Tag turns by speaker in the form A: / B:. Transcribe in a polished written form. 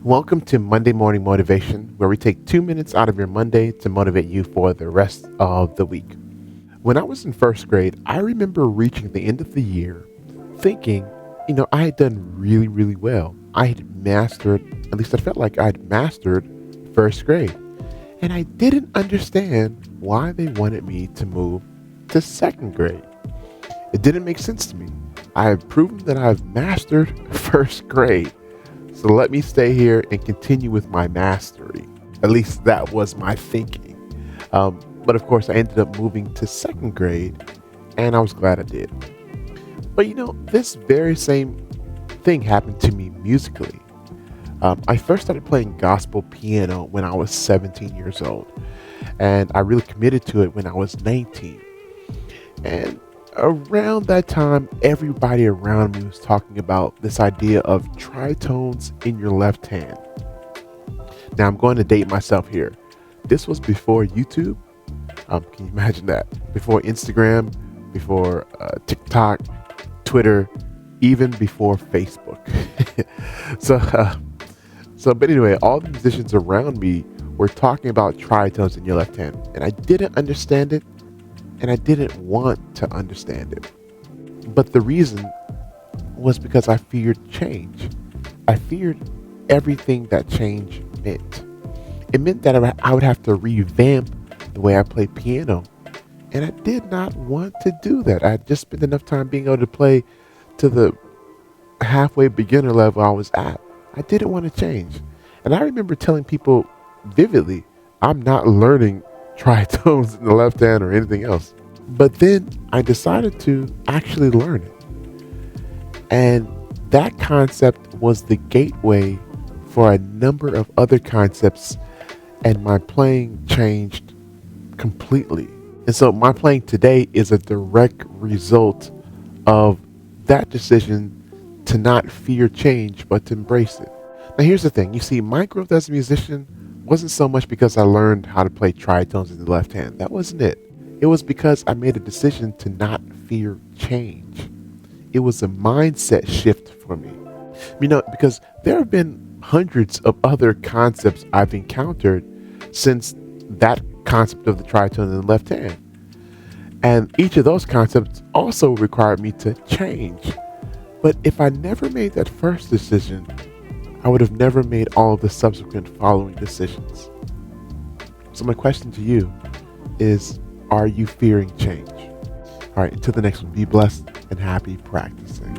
A: Welcome to Monday Morning Motivation, where we take 2 minutes out of your Monday to motivate you for the rest of the week. When I was in first grade, I remember reaching the end of the year thinking, I had done really, really well. I had mastered, at least I felt like I'd mastered first grade. And I didn't understand why they wanted me to move to second grade. It didn't make sense to me. I have proven that I've mastered first grade. So let me stay here and continue with my mastery. At least that was my thinking. But of course, I ended up moving to second grade, and I was glad I did. But this very same thing happened to me musically. I first started playing gospel piano when I was 17 years old, and I really committed to it when I was 19. And around that time, everybody around me was talking about this idea of tritones in your left hand. Now, I'm going to date myself here. This was before YouTube. Can you imagine that? Before Instagram, before TikTok, Twitter, even before Facebook. But anyway, all the musicians around me were talking about tritones in your left hand, and I didn't understand it, and I didn't want to understand it. But the reason was because I feared change. I feared everything that change meant. It meant that I would have to revamp the way I play piano. And I did not want to do that. I had just spent enough time being able to play to the halfway beginner level I was at. I didn't want to change. And I remember telling people vividly, I'm not learning tritones in the left hand or anything else. But then I decided to actually learn it. And that concept was the gateway for a number of other concepts, and my playing changed completely. And so my playing today is a direct result of that decision to not fear change, but to embrace it. Now, here's the thing. You see, my growth as a musician wasn't so much because I learned how to play tritones in the left hand. That wasn't it. It was because I made a decision to not fear change. It was a mindset shift for me. Because there have been hundreds of other concepts I've encountered since that concept of the tritone in the left hand. And each of those concepts also required me to change. But if I never made that first decision, I would have never made all of the subsequent following decisions. So my question to you is, are you fearing change? All right, until the next one, be blessed and happy practicing.